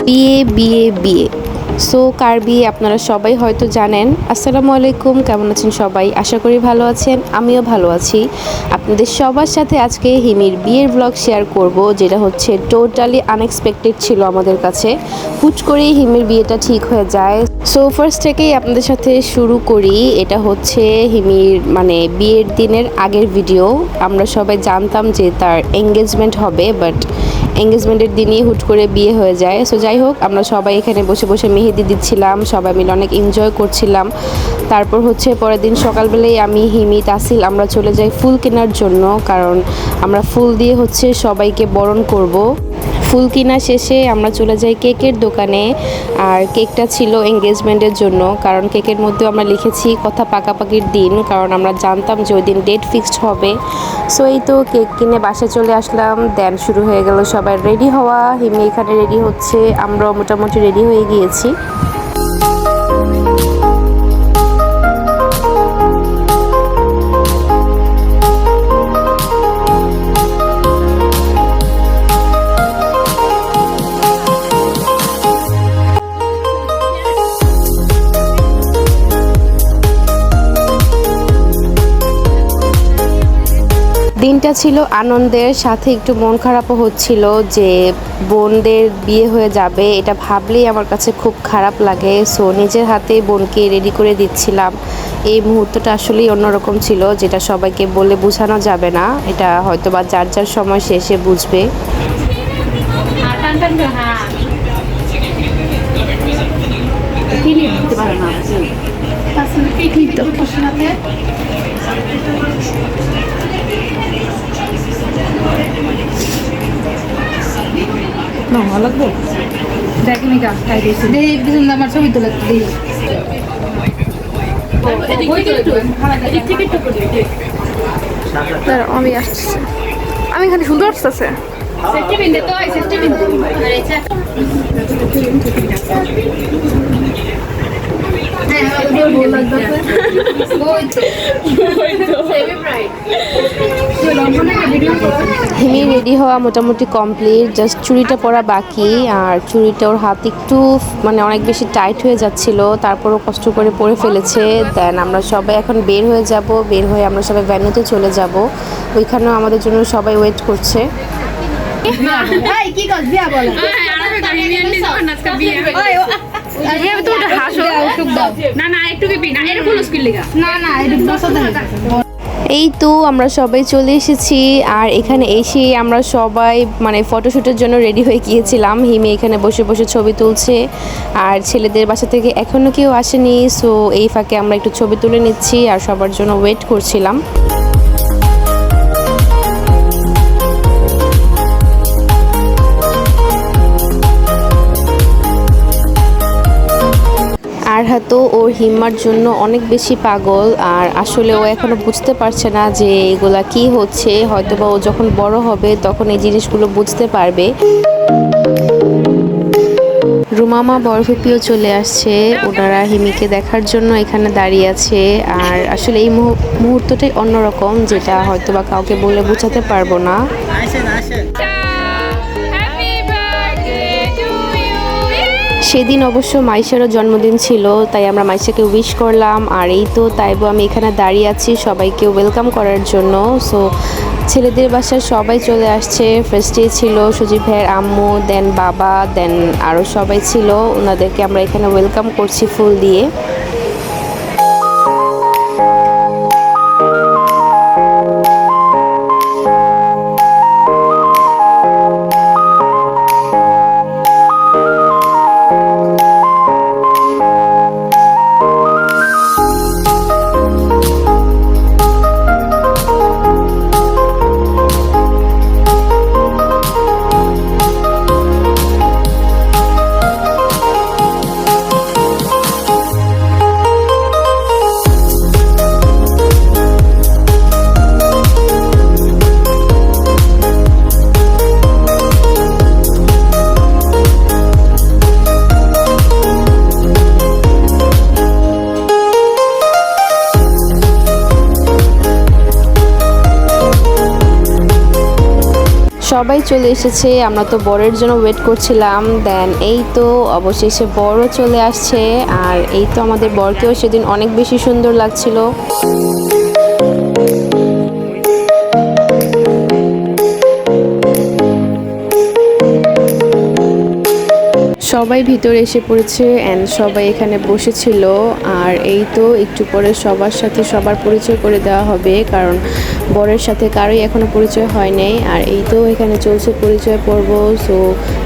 বিয়ে বিয়ে বিয়ে সো কার বিয়ে আপনারা সবাই হয়তো জানেন। আসসালামু আলাইকুম, কেমন আছেন সবাই? আশা করি ভালো আছেন, আমিও ভালো আছি। আপনাদের সবার সাথে আজকে হিমির বিয়ের ব্লগ শেয়ার করব, যেটা হচ্ছে টোটালি আনএক্সপেক্টেড ছিল আমাদের কাছে। হুট করেই হিমির বিয়েটা ঠিক হয়ে যায়। সো ফার্স্ট থেকেই আপনাদের সাথে শুরু করি। এটা হচ্ছে হিমির বিয়ের দিনের আগের ভিডিও। আমরা সবাই জানতাম যে তার এঙ্গেজমেন্ট হবে, বাট এঙ্গেজমেন্টের দিনই হুট করে বিয়ে হয়ে যায়। সো যাই হোক, আমরা সবাই এখানে বসে বসে মেহেদি দিচ্ছিলাম, সবাই মিলে অনেক এনজয় করছিলাম। তারপর হচ্ছে পরের দিন সকালবেলায় আমি, হিমি, তাসিল আমরা চলে যাই ফুল কেনার জন্য, কারণ আমরা ফুল দিয়ে হচ্ছে সবাইকে বরণ করব। ফুল কিনা শেষে আমরা চলে যাই কেকের দোকানে। আর কেকটা ছিল এঙ্গেজমেন্টের জন্য, কারণ কেকের মধ্যেও আমরা লিখেছি কথা পাকাপাকির দিন, কারণ আমরা জানতাম যে ওই দিন ডেট ফিক্সড হবে। সো এই তো কেক কিনে বাসায় চলে আসলাম। দেন শুরু হয়ে গেল সবাই রেডি হওয়া। হিমি এখানে রেডি হচ্ছে, আমরাও মোটামুটি রেডি হয়ে গিয়েছি। দিনটা ছিল আনন্দের, সাথে একটু মন খারাপও হচ্ছিল যে বোনদের বিয়ে হয়ে যাবে। এটা ভাবলেই আমার কাছে খুব খারাপ লাগে। সো নিজের হাতে বোনকে রেডি করে দিচ্ছিলাম। এই মুহূর্তটা আসলেই অন্যরকম ছিল, যেটা সবাইকে বলে বোঝানো যাবে না। এটা হয়তো বা যার যার সময় শেষে বুঝবে। লাগবো দেখেনি গা খাই দিয়েছি পিছনে আমার ছবি তোলা আমি আসতেছে, আমি এখানে সুন্দর আসতেছে। হিমি রেডি হওয়া মোটামুটি কমপ্লিট, জাস্ট চুড়িটা পরা বাকি। আর চুড়িটা ওর হাত একটু অনেক বেশি টাইট হয়ে যাচ্ছিল, তারপরও কষ্ট করে পরে ফেলেছে। দেন আমরা সবাই এখন বের হয়ে যাব। বের হয়ে আমরা সবাই ভ্যানুতে চলে যাব। ওইখানেও আমাদের জন্য সবাই ওয়েট করছে। এই তো আমরা সবাই চলে এসেছি। আর এখানে এসে আমরা সবাই ফটোশ্যুটের জন্য রেডি হয়ে গিয়েছিলাম। হিমি এখানে বসে বসে ছবি তুলছে, আর ছেলেদের বাসা থেকে এখনও কেউ আসেনি। সো এই ফাঁকে আমরা একটু ছবি তুলে নিচ্ছি আর সবার জন্য ওয়েট করছিলাম। আর হয়তো ওর হিম্মার জন্য অনেক বেশি পাগল। আর আসলে ও এখনো বুঝতে পারছে না যে এগুলা কি হচ্ছে। হয়তোবা ও যখন বড় হবে তখন এই জিনিসগুলো বুঝতে পারবে। রুমামা বরফুপিও চলে আসছে, ওনারা হিমিকে দেখার জন্য এখানে দাঁড়িয়ে আছে। আর আসলে এই মুহূর্তটাই অন্যরকম, যেটা হয়তোবা কাউকে বলে বোঝাতে পারবো না। সেদিন অবশ্য মাইশারও জন্মদিন ছিল, তাই আমরা মাইশাকে উইশ করলাম। আর এই তো তাইবো আমি এখানে দাঁড়িয়ে আছি সবাইকে ওয়েলকাম করার জন্য। সো ছেলেদের বাসার সবাই চলে আসছে। ফার্স্টে ছিল সুজিব ভাইয়ের আম্মু, দেন বাবা, দেন আরও সবাই ছিল। ওনাদেরকে আমরা এখানে ওয়েলকাম করছি ফুল দিয়ে। সবাই চলে এসেছে, আমরা তো বরের জন্য ওয়েট করছিলাম। দেন এই তো অবশেষে বরও চলে আসছে, আর এই তো আমাদের বরকেও সেদিন অনেক বেশি সুন্দর লাগছিল। সবাই ভিতরে এসে পড়েছে অ্যান্ড সবাই এখানে বসেছিল। আর এই তো একটু পরে সবার সাথে সবার পরিচয় করে দেওয়া হবে, কারণ বরের সাথে কারোই এখনো পরিচয় হয় নাই। আর এই তো এখানে চলছে পরিচয় পর্ব। সো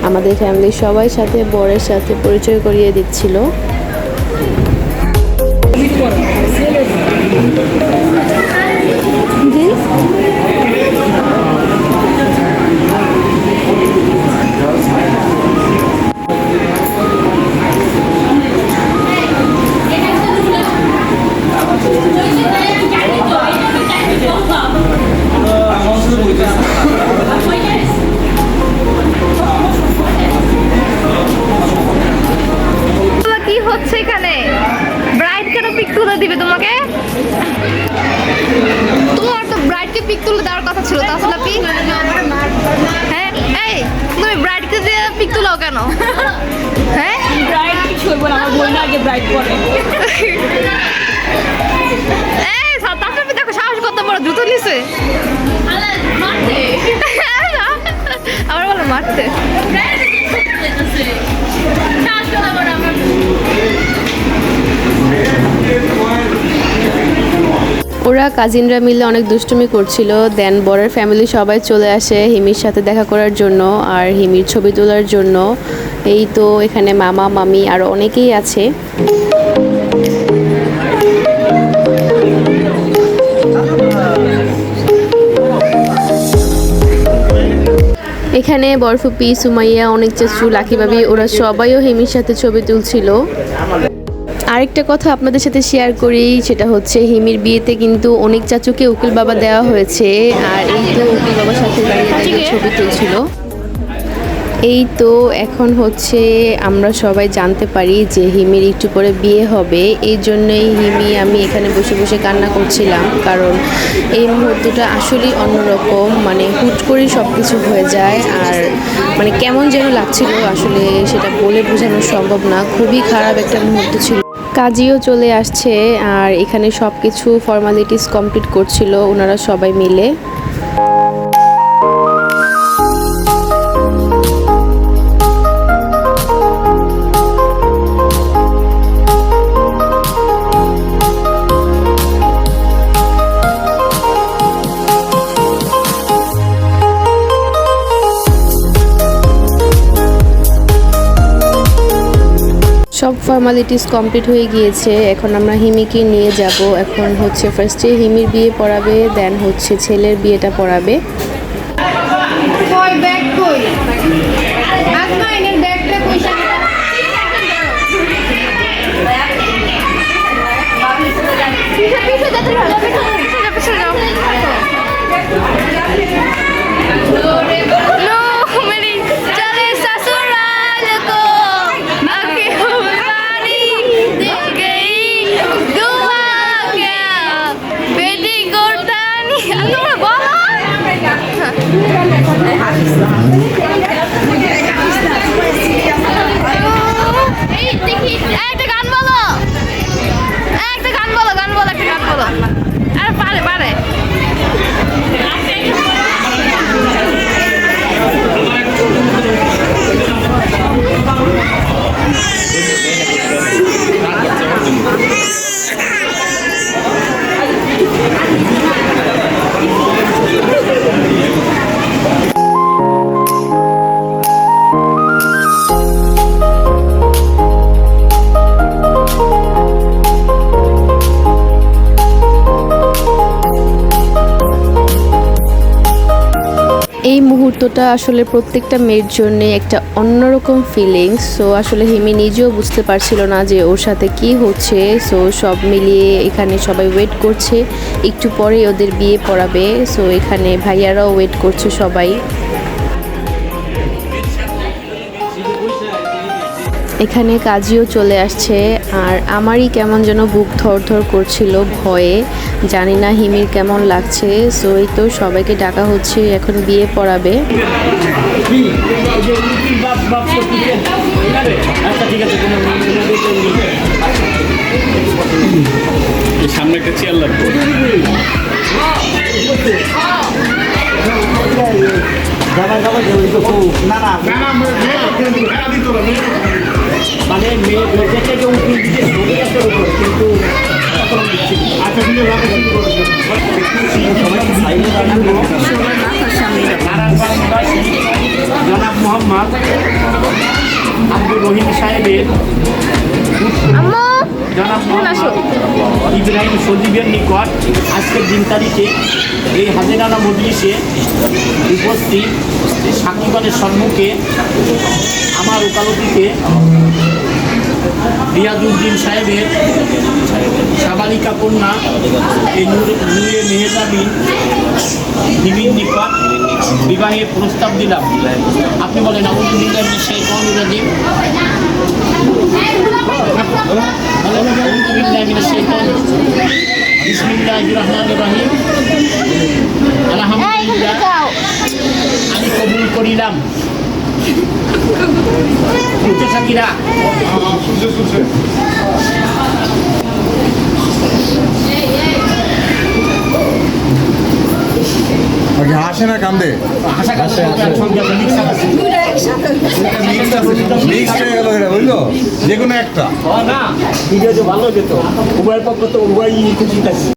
আমাদের ফ্যামিলির সবাই সাথে বরের সাথে পরিচয় করিয়ে দিচ্ছিল। কি হচ্ছে এখানে? ব্রাইড কেন পিক তুলে দিবে তোমাকে? তোমার তো ব্রাইডকে পিক তুলে দেওয়ার কথা ছিল, তাহলে পিক হ্যাঁ এই তুমি ব্রাইডকে দিয়ে পিক তুলাও কেন? হ্যাঁ ব্রাইড কি করবো না, আমার বোন আগে ব্রাইড করে। এই তারপরে দেখো সাহস কত বড়, জুতো নিছে আবার বলো মারতে। ওরা কাজিনরা মিলে অনেক দুষ্টুমি করছিল। দেন বরের ফ্যামিলি সবাই চলে আসে হিমির সাথে দেখা করার জন্য আর হিমির ছবি তোলার জন্য। এই তো এখানে মামা মামি আরও অনেকেই আছে। এখানে বরফুপি, সুমাইয়া, অনেক চাচু, লাকি ভাবি ওরা সবাইও হিমির সাথে ছবি তুলছিল। আরেকটা কথা আপনাদের সাথে শেয়ার করি, সেটা হচ্ছে হিমির বিয়েতে কিন্তু অনেক চাচুকে উকিল বাবা দেওয়া হয়েছে। আর এই তো উকিল বাবার সাথে দাঁড়িয়ে ছবি তুলছিল। এই তো এখন হচ্ছে আমরা সবাই জানতে পারি যে হিমির একটু পরে বিয়ে হবে। এই জন্যই আমি এখানে বসে বসে কান্না করছিলাম, কারণ এই মুহূর্তটা আসলেই অন্যরকম। মানে হুট করেই সব কিছু হয়ে যায়, আর মানে কেমন যেন লাগছিল, আসলে সেটা বলে বোঝানো সম্ভব না। খুবই খারাপ একটা মুহূর্ত ছিল। কাজীও চলে আসছে, আর এখানে সব কিছু ফর্মালিটিস কমপ্লিট করছিল ওনারা সবাই মিলে। সব ফর্মালিটিস কমপ্লিট হয়ে গিয়েছে। এখন আমরা হিমিকে নিয়ে যাব। এখন হচ্ছে ফার্স্টে হিমির বিয়ে পড়াবে, দেন হচ্ছে ছেলের বিয়েটা পড়াবে। একটা গান বলো, একটা গান বলো, গান বলো, একটা গান বলো। আরে পারে পারে। এই মুহূর্তটা আসলে প্রত্যেকটা মেয়ের জন্য একটা অন্যরকম ফিলিংস। সো আসলে হিমি নিজেও বুঝতে পারছিল না যে ওর সাথে কি হচ্ছে। সো সব মিলিয়ে এখানে সবাই ওয়েট করছে, একটু পরে ওদের বিয়ে পড়াবে। সো এখানে ভাইয়ারাও ওয়েট করছে সবাই। এখানে কাজীও চলে আসছে আর আমারই কেমন যেন বুক ধরধর করছিল ভয়ে, জানি না হিমির কেমন লাগছে। সো এই তো সবাইকে ডাকা হচ্ছে, এখন বিয়ে পড়াবে। সামনে একটা চেয়ার লাগবে। মানে মেয়ে থেকে উঠে দিতে ছবি আছে উপর, কিন্তু জনাব মোহাম্মদ আব্দুর রহিম সাহেবের জনাব মোহাম্মদ ইব্রাহিম সজীবের নিকট আজকের দিন তারিখে এই হাজিরানা মজলিসে উপস্থিত সাকিবানের সম্মুখে আমার ওকালতিতে রিয়াজউদ্দিন সাহেবের সাবালিকা কন্যা এই নূরে মেহেজাবিন হিমির নিকট বিবাহের প্রস্তাব দিলাম। আপনি বলেন আলহামদুলিল্লাহ সেই অনুরাজিম বিসমিল্লাহির রহমানির রহিম। আলহামদুলিল্লাহ আমি কবুল করিলাম। সাকিরা হাসে না কান্দে বুঝলো, যে কোনো একটা না ভিডিও যে ভালো যেত উভয়ের পক্ষ তো উভয় খুশি থাকছে।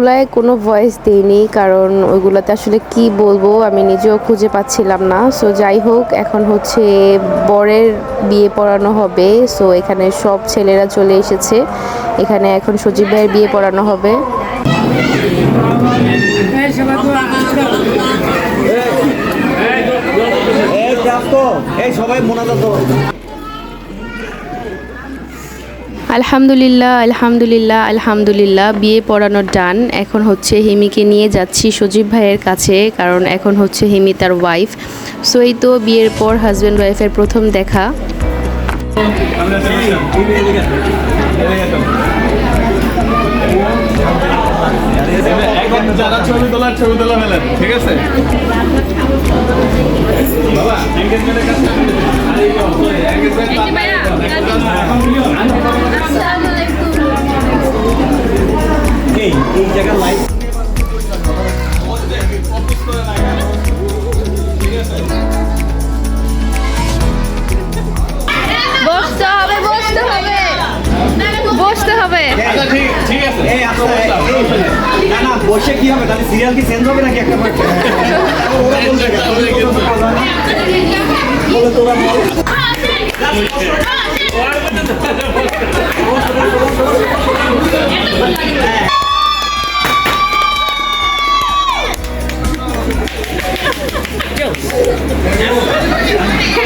ওইগুলায় কোনো ভয়েস দেইনি, কারণ ওইগুলাতে আসলে কি বলবো আমি নিজেও খুঁজে পাচ্ছিলাম না। সো যাই হোক, এখন হচ্ছে বরের বিয়ে পড়ানো হবে। সো এখানে সব ছেলেরা চলে এসেছে, এখানে এখন সজীব ভাইয়ের বিয়ে পড়ানো হবে। সবাই মোনাজাত আলহামদুলিল্লাহ আলহামদুলিল্লাহ আলহামদুলিল্লাহ, বিয়ে পড়ানোর ডান। এখন হচ্ছে হিমিকে নিয়ে যাচ্ছি সজীব ভাইয়ের কাছে, কারণ এখন হচ্ছে হিমি তার ওয়াইফ। সো এই তো বিয়ের পর হাজব্যান্ড ওয়াইফের প্রথম দেখা। যারা ছবি তোলা ফেলেন, ঠিক আছে? বাবা এনগেজমেন্টের কাছে এই জায়গা লাইভ বসতে হবে বসতে হবে বসতে হবে। আচ্ছা ঠিক আছে। এই আচ্ছা না না বসে কি হবে, তাহলে সিরিয়াল কি চেঞ্জ হবে নাকি একটা ওরা বলছে বলে তোরা বল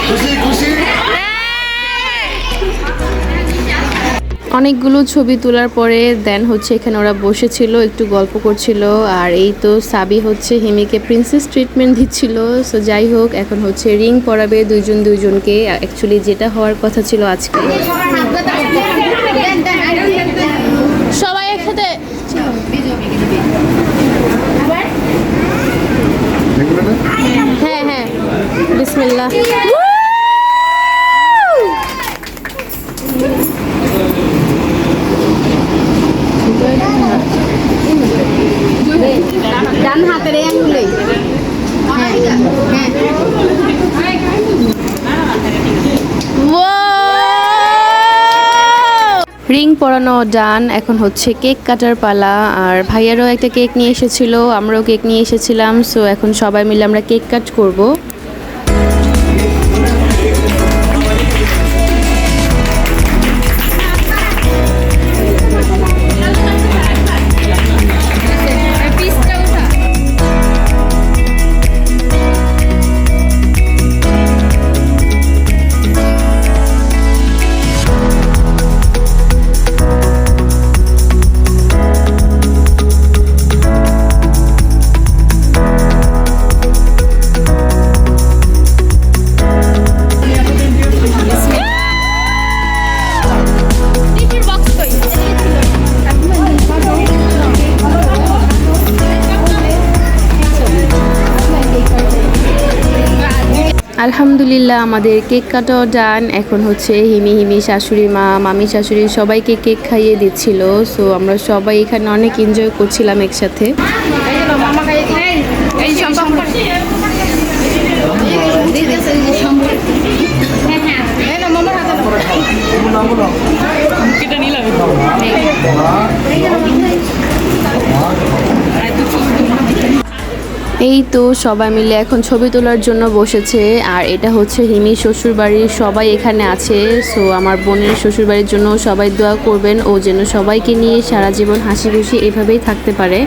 খুশি খুশি। অনেকগুলো ছবি তোলার পরে দেন হচ্ছে এখানে ওরা বসেছিল, একটু গল্প করছিল। আর এই তো সাবি হচ্ছে হিমিকে প্রিন্সেস ট্রিটমেন্ট দিচ্ছিল। সো যাই হোক, এখন হচ্ছে রিং পরাবে দুজনকে। অ্যাকচুয়ালি যেটা হওয়ার কথা ছিল আজকে। সবাই একসাথে হ্যাঁ হ্যাঁ, বিসমিল্লাহ। ডান হাতের এই আঙ্গুলে রিং পরানো ডান, এখন হচ্ছে কেক কাটার পালা। আর ভাইয়ারও একটা কেক নিয়ে এসেছিল, আমরাও কেক নিয়ে এসেছিলাম। সো এখন সবাই মিলে আমরা কেক কাট করব। আলহামদুলিল্লাহ, আমাদের কেক কাটাও ডান। এখন হচ্ছে হিমি শাশুড়ি মা, মামি শাশুড়ি সবাইকে কেক খাইয়ে দিচ্ছিল। সো আমরা সবাই এখানে অনেক এনজয় করছিলাম একসাথে। এই তো সবাই মিলে এখন ছবি তোলার জন্য বসেছে। আর এটা হচ্ছে হিমি শ্বশুর বাড়ির সবাই এখানে আছে। সো আমার বোনের শ্বশুর বাড়ির জন্য সবাই দোয়া করবেন, ও যেন সবাইকে নিয়ে সারা জীবন হাসি খুশি এভাবেই থাকতে পারে।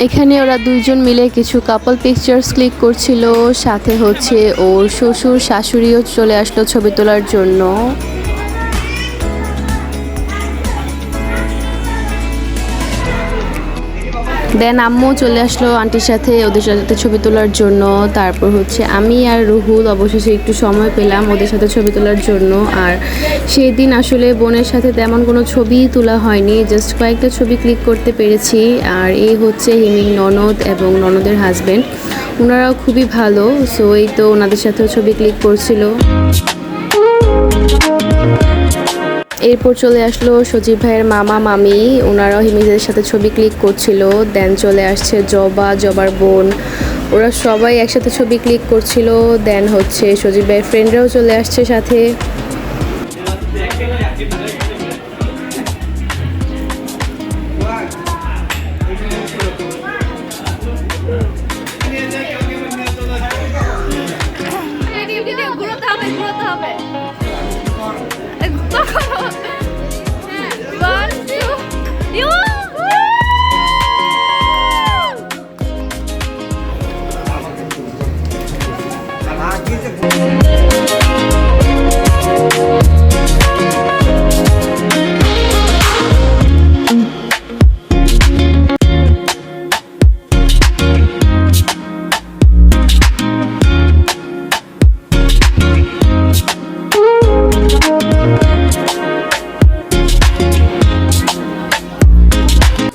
এখানে ওরা দুইজন মিলে কিছু কাপল পিকচার্স ক্লিক করছিল, সাথে হচ্ছে ওর শ্বশুর শাশুড়িও চলে আসলো ছবি তোলার জন্য। দেন আম্মু চলে আসলো আন্টির সাথে, ওদের সাথে ছবি তোলার জন্য। তারপর হচ্ছে আমি আর রুহুল অবশেষে একটু সময় পেলাম ওদের সাথে ছবি তোলার জন্য। আর সেই দিন আসলে বোনের সাথে তেমন কোনো ছবিই তোলা হয়নি, জাস্ট কয়েকটা ছবি ক্লিক করতে পেরেছি। আর এই হচ্ছে হিমির ননদ এবং ননদের হাজব্যান্ড, ওনারাও খুবই ভালো। সো এই তো ওনাদের সাথেও ছবি ক্লিক করছিল। এরপর চলে আসলো সজীব ভাইয়ের মামা মামি, ওনারাও হিমিদের সাথে ছবি ক্লিক করছিল। দেন চলে আসছে জবার বোন, ওরা সবাই একসাথে ছবি ক্লিক করছিল। দেন হচ্ছে সজীব ভাইয়ের ফ্রেন্ডরাও চলে আসছে সাথে। ঘুরোতে হবে ঘুরোতে হবে। One, two, you.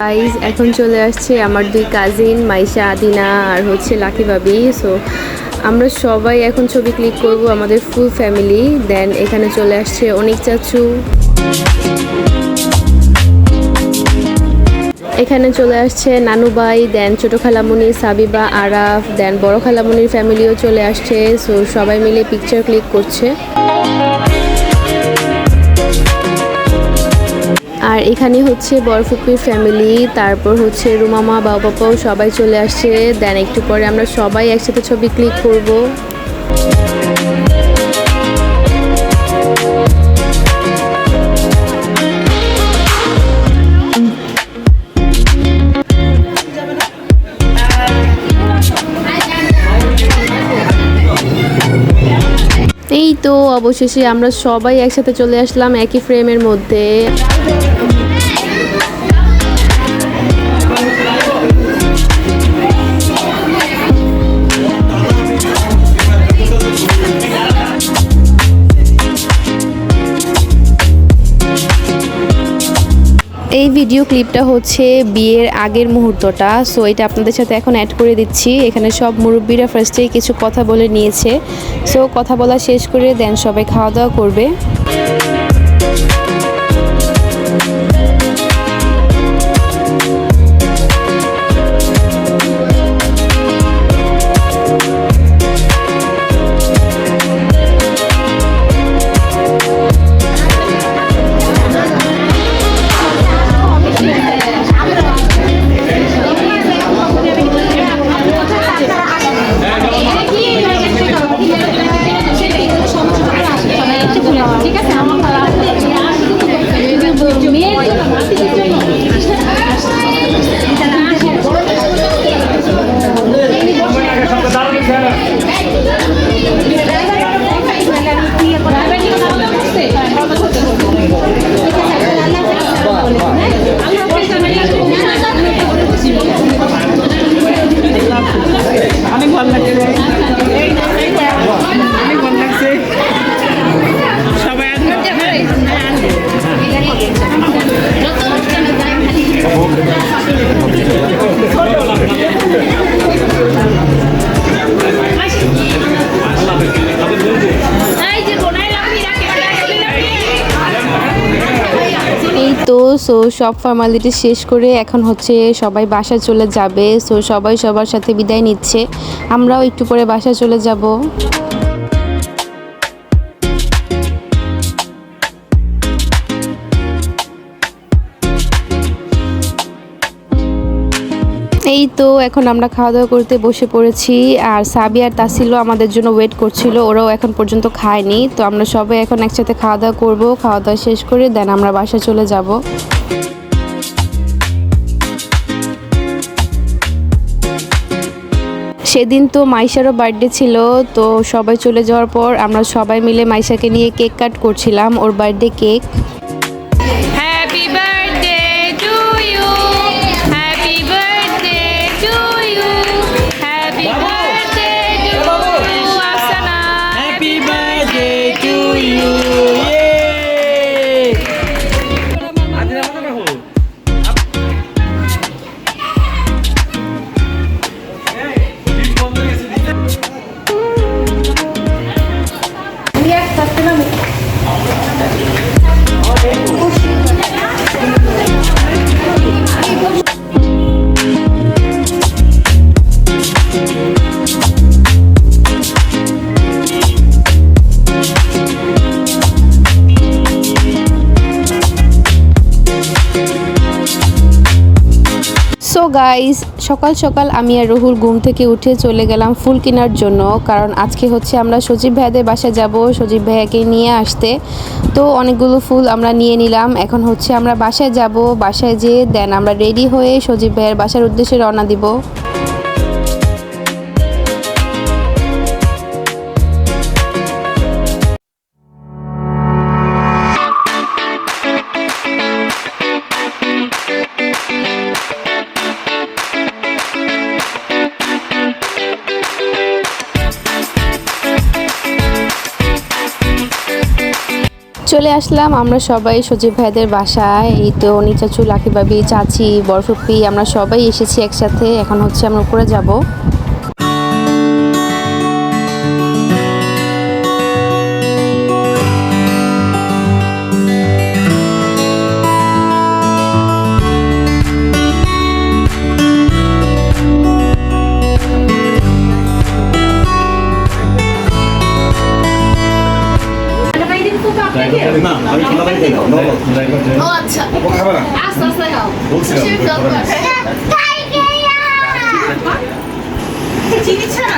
গাইজ এখন চলে আসছে আমার দুই কাজিন মাইশা আদিনা আর হচ্ছে লাকি ভাবি। সো আমরা সবাই এখন ছবি ক্লিক করব, আমাদের ফুল ফ্যামিলি। দেন এখানে চলে আসছে অনেক চাচু, এখানে চলে আসছে নানু ভাই, দেন ছোটো খালামুনি সাবিবা আরাফ, দেন বড় খালামুনির ফ্যামিলিও চলে আসছে। সো সবাই মিলে পিকচার ক্লিক করছে। আর এখানে হচ্ছে বরফুপির ফ্যামিলি, তারপর হচ্ছে রুমামা বাবাও সবাই চলে আসছে। দেন একটু পরে আমরা সবাই একসাথে ছবি ক্লিক করব। এই তো অবশেষে আমরা সবাই একসাথে চলে আসলাম একই ফ্রেমের মধ্যে। এই ভিডিও ক্লিপটা হচ্ছে বিয়ের আগের মুহূর্তটা। সো এটা আপনাদের সাথে এখন অ্যাড করে দিচ্ছি। এখানে সব মুরব্বীরা ফার্স্টেই কিছু কথা বলে নিয়েছে। সো কথা বলা শেষ করে দেন সবাই খাওয়া দাওয়া করবে। সো সব ফর্মালিটি শেষ করে এখন হচ্ছে সবাই বাসায় চলে যাবে। সো সবাই সবার সাথে বিদায় নিচ্ছে, আমরাও একটু পরে বাসায় চলে যাব। এই তো এখন আমরা খাওয়া দাওয়া করতে বসে পড়েছি। আর সাবি আর তাসিলও আমাদের জন্য ওয়েট করছিল, ওরাও এখন পর্যন্ত খায়নি। তো আমরা সবাই এখন একসাথে খাওয়া দাওয়া করবো, খাওয়া দাওয়া শেষ করে দেন আমরা বাসায় চলে যাব। সেদিন তো মাইশারও বার্থডে ছিল। তো সবাই চলে যাওয়ার পর আমরা সবাই মিলে মাইশাকে নিয়ে কেক কাট করছিলাম, ওর birthday cake. Happy birthday to you. Happy birthday to you. Happy birthday to you, Afsana. Happy birthday to you. Guys, সকাল সকাল আমি আর রুহুল ঘুম থেকে উঠে চলে গেলাম ফুল কেনার জন্য, কারণ আজকে হচ্ছে আমরা সজীব ভাইয়াদের বাসায় যাব সজীব ভাইয়াকে নিয়ে আসতে। তো অনেকগুলো ফুল আমরা নিয়ে নিলাম। এখন হচ্ছে আমরা বাসায় যাব, বাসায় যেয়ে দেন আমরা রেডি হয়ে সজীব ভাইয়ের বাসার উদ্দেশ্যে রওনা দিব। চলে আসলাম আমরা সবাই সজীব ভাইদের বাসায়। এই তো নিচাচু, লাকি ভাবি, চাচি, বরফুপি, আমরা সবাই এসেছি একসাথে। এখন হচ্ছে আমরা উপরে যাব। না আমি ছোলা বাড়ি খাই না ও আচ্ছা ও খাবে না আস্তে আস্তে খাও বলছিলাম, খুশির খাবে না। চিনি ছাড়া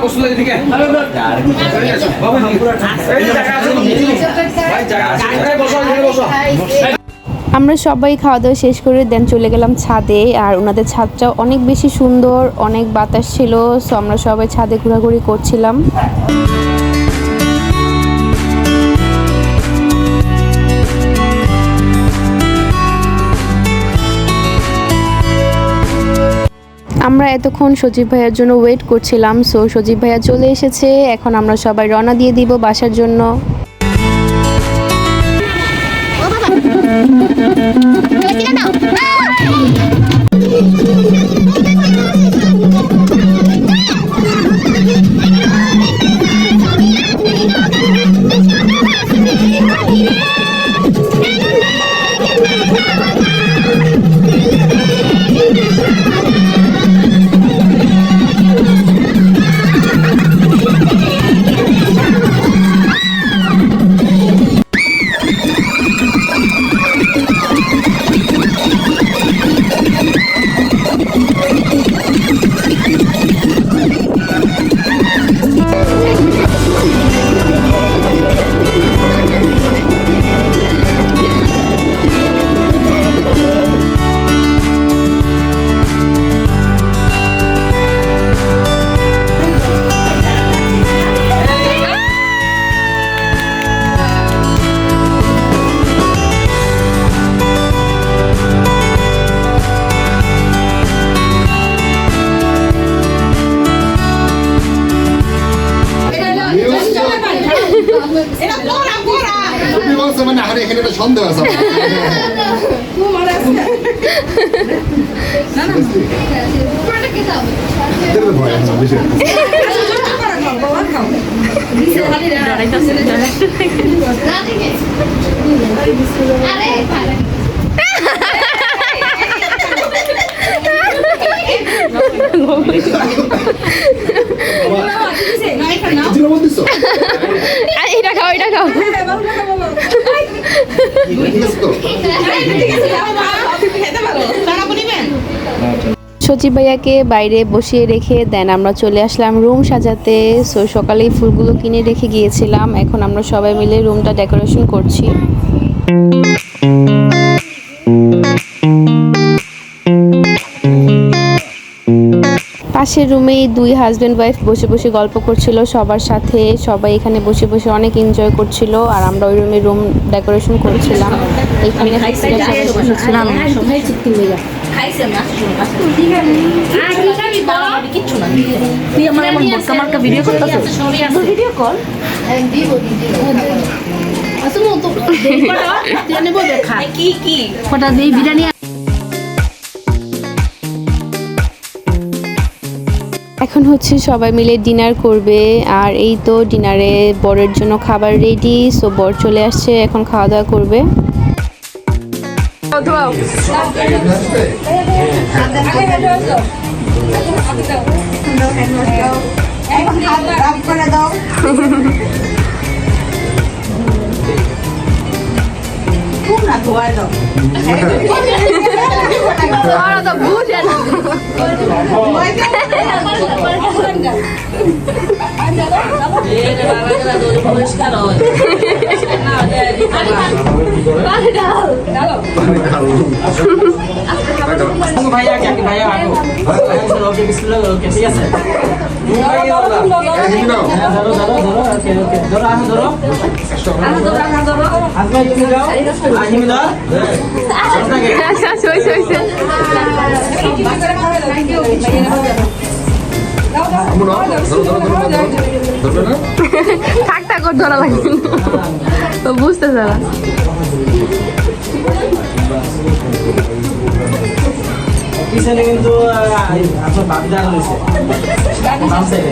ওসলে এদিকে বাবা পুরো এই জায়গা আছে ভাই জায়গা আছে বসো এখানে বসো আমরা সবাই খাওয়া দাওয়া শেষ করে দেন চলে গেলাম ছাদে। আর ওনাদের ছাদটাও অনেক বেশি সুন্দর, অনেক বাতাস ছিল। সো আমরা সবাই ছাদে ঘোরাঘুরি করছিলাম। আমরা এতক্ষণ সজীব ভাইয়ার জন্য ওয়েট করছিলাম। সো সজীব ভাইয়া চলে এসেছে। এখন আমরা সবাই রওনা দিয়ে দিব বাসার জন্য। তুমি বলছো মানে আমার এখানে একটা সন্দেহ আছে ভয় আছে বেশি এটা খাও, এটা খাও। সজীব ভাইয়াকে বাইরে বসিয়ে রেখে দেন আমরা চলে আসলাম রুম সাজাতে। সো সকালেই ফুলগুলো কিনে রেখে গিয়েছিলাম। এখন আমরা সবাই মিলে রুমটা ডেকোরেশন করছি। পাশের রুমেই দুই হাজব্যান্ড ওয়াইফ বসে বসে গল্প করছিল সবার সাথে। সবাই এখানে বসে বসে অনেক এনজয় করছিল। আর আমরা ওই রুমে রুম ডেকোরেশন করছিলাম। এখানে সবাই বসেছিলাম। এখন হচ্ছে সবাই মিলে ডিনার করবে। আর এই তো ডিনারে বরের জন্য খাবার রেডি। সো বর চলে আসছে, এখন খাওয়া দাওয়া করবে। ওরা তো বুঝে না। ভাইয়া কি ভাইয়া আনো ওকে বিসমিল্লাহ ওকে ঠিক আছে এই নাও। ধরো ধরো ধরো ওকে ওকে ধরো আসো ধরো আজমাই তুমি যাও আহিমি দাও আপনাকে আমু নাও। ধরো, ধরো, ধরো, ধরো। ধরবে না? থাক থাক ওর ধরা লাগবে না। তো বুঝতে চালা পিছনে কিন্তু আপনার বাপ দেওয়া রয়েছে বাম সাইডে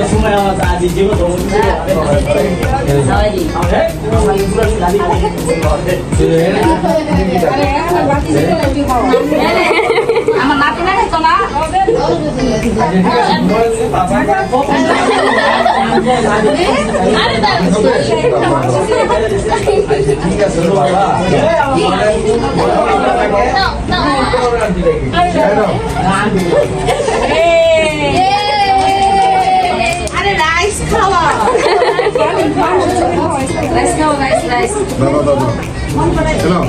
সময় আজ জীবন আমার নাতি না তো না ঠিক আছে বাবা আরে রাইস খাওয়া রাইস খাওয়া রাইস রাইস দাও, দাও, দাও, দাও।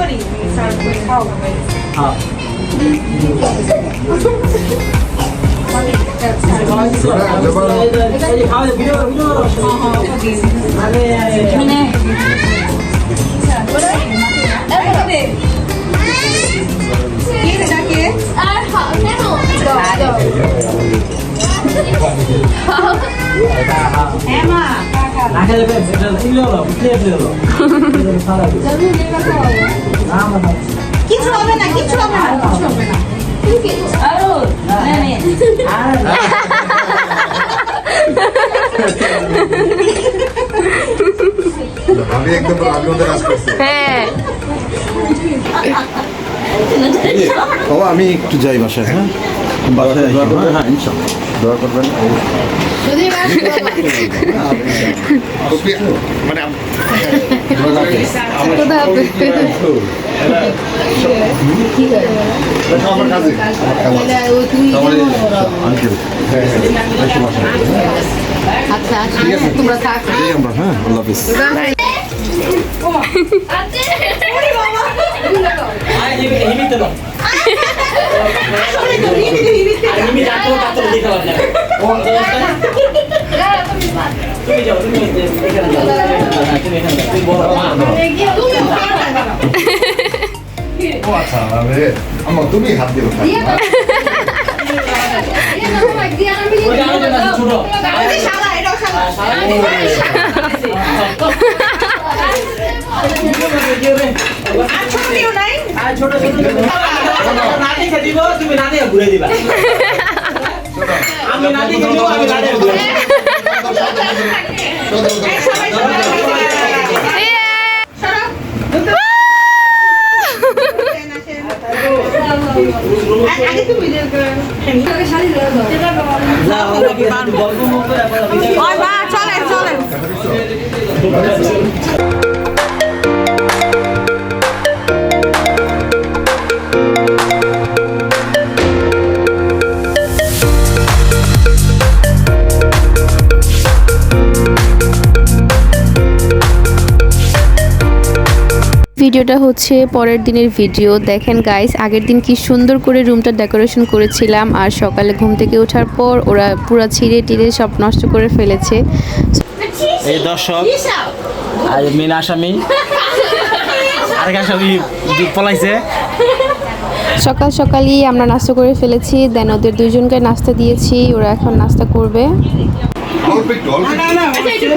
এই নাও। কিছু হবে না কিছু হবে না কিছু হবে না আমি একদম আমি ওদের কাজ করছি। হ্যাঁ বাবা আমি একটু যাই বাসায় হ্যাঁ বাসায় হ্যাঁ ইনশাআল্লাহ দোয়া করবেন আপনি মানে কোথা হবে আমার কাজে আঙ্কেল আচ্ছা তোমরা থাক আমরা হ্যাঁ আল্লাহ হাফিজ তুমি যাও তুমি এখানে যাও তুমি এখানে যাও তুমি বড় মা ও আচ্ছা আরে আম্মা তুমি হাত দিও ওই আলো না ছোট শালা এটাও শালা ছোটিও নাই আর ছোট ছোট নাতি কে দিব তুমি নাতি ঘুরে দিবা আমি নাতি কে দিব আমি নাতি ঘুরে আগে তুমি শাড়ি যাও কি গল্প মুখ করে ওই মা চলে চলে ভিডিওটা হচ্ছে পরের দিনের ভিডিও দেখেন গাইস আগের দিন কি সুন্দর করে রুমটা ডেকোরেশন করেছিলাম আর সকালে ঘুম থেকে ওঠার পর ওরা পুরো ছিঁড়ে টিড়ে সব নষ্ট করে ফেলেছে এই দর্শক আর মেন আসামি আরেক আসামি পলাইছে সকাল সকালই আমরা নাস্তা করে ফেলেছি দেন ওদের দুইজনকে নাস্তা দিয়েছি ওরা এখন নাস্তা করবে অল্প একটু অল্প একটু।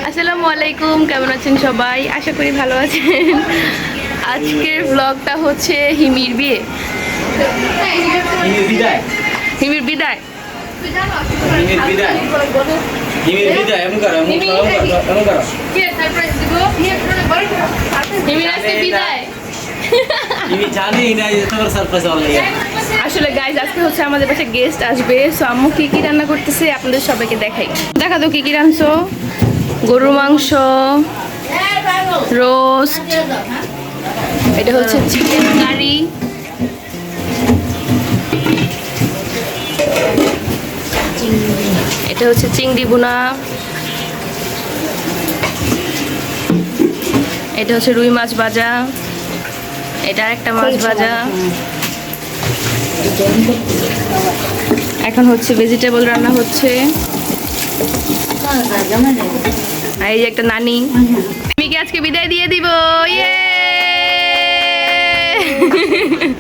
আসসালামু আলাইকুম কেমন আছেন সবাই আশা করি ভালো আছেন আজকের ব্লগটা হচ্ছে হিমির বিয়ে হিমির বিদায় হিমির বিদায়। হিমির বিদায় হিমির বিদায় এমন করো হিমির আজকে বিদায়। হিমি জানেই না যে তোমার সারপ্রাইজ হবে। আসলে গাইজ আজকে হচ্ছে আমাদের বাসায় গেস্ট আসবে, সো আম্মু কি কি রান্না করতেছে আপনাদের সবাইকে দেখাই। দেখা তো কি কি রান্নছো। গরুর মাংস, রোস্ট, এটা হচ্ছে চিকেন কারি, এটা হচ্ছে চিংড়ি ভুনা, এটা হচ্ছে রুই মাছ ভাজা, এটা একটা মাছ ভাজা, এখন হচ্ছে ভেজিটেবল রান্না হচ্ছে। আর এই যে একটা নানি, আমি কি আজকে বিদায় দিয়ে দিব। ইয়ে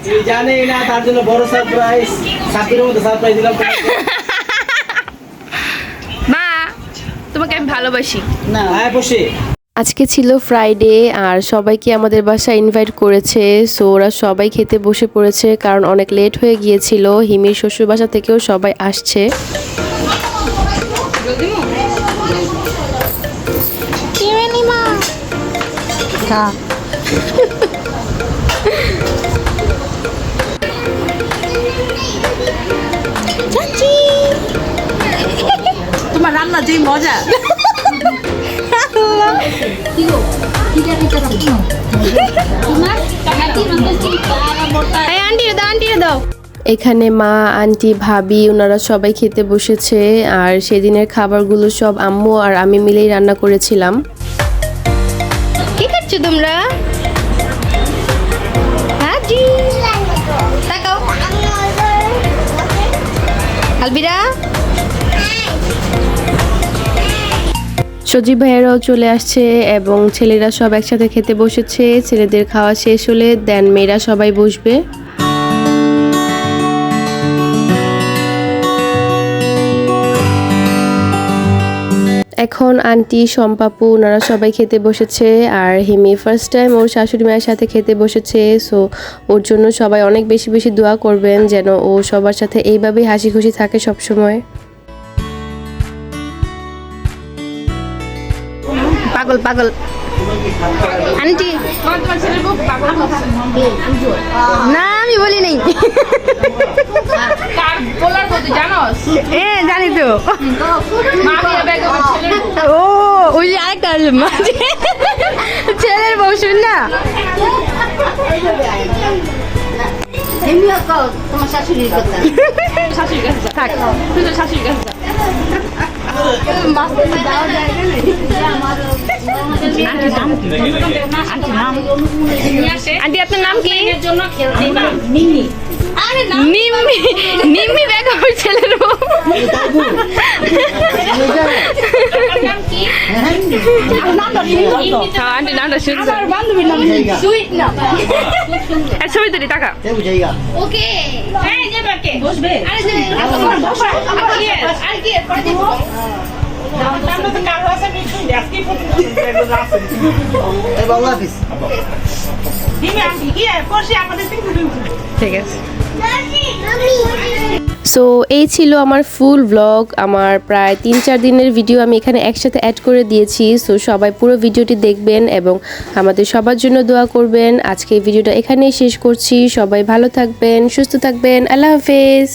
তুমি জানেই না তার জন্য বড় সারপ্রাইজ, সাথীর মধ্যে সারপ্রাইজ দিলাম। মা তোমাকে আমি ভালোবাসি। হ্যাঁ বসে আজকে ছিল ফ্রাইডে আর সবাইকে আমাদের বাসায় ইনভাইট করেছে, সো ওরা সবাই খেতে বসে পড়েছে কারণ অনেক লেট হয়ে গিয়েছিল। হিমির শ্বশুর বাসা থেকেও সবাই আসছে। তোমার রান্না যে মজা। এই আন্টি দাও, আন্টি দাও। এখানে মা, আন্টি, ভাবি ওনারা সবাই খেতে বসেছে আর সেদিনের খাবারগুলো সব আম্মু আর আমি মিলেই রান্না করেছিলাম। কি করছো তোমরা? হাজি তাকাও। আলবিরা সজীব ভাইয়েরাও চলে আসছে এবং ছেলেরা সব একসাথে খেতে বসেছে। ছেলেদের খাওয়া শেষ হলে দেন মেয়েরা সবাই বসবে। এখন আন্টি, সম্পাপু ওনারা সবাই খেতে বসেছে আর হিমি ফার্স্ট টাইম ওর শাশুড়ি মায়ের সাথে খেতে বসেছে, সো ওর জন্য সবাই অনেক বেশি বেশি দোয়া করবেন যেন ও সবার সাথে এইভাবেই হাসি খুশি থাকে সবসময়। পাগল পাগল আন্টি। না আমি বলি নাই। এ জানি তো। ও ওই যে আরেকটা ছেলের বউ শুন না। তোমার শাশুড়ির কথা। থাক শাশুড়ি কাছে। আন্টি আপনার নাম কি? নিম্মি। নিম্মি বেগমের ছেলের বউ। আন্টি নামটা শুনছো? ছবি তুলি টাকা। ওকে বসবে। ঠিক আছে। সো এই ছিল আমার ফুল ব্লগ। আমার প্রায় 3-4 দিনের ভিডিও আমি এখানে একসাথে অ্যাড করে দিয়েছি। সো সবাই পুরো ভিডিওটি দেখবেন এবং আমাদের সবার জন্য দোয়া করবেন। আজকে এই ভিডিওটা এখানেই শেষ করছি। সবাই ভালো থাকবেন, সুস্থ থাকবেন। আল্লাহ হাফেজ।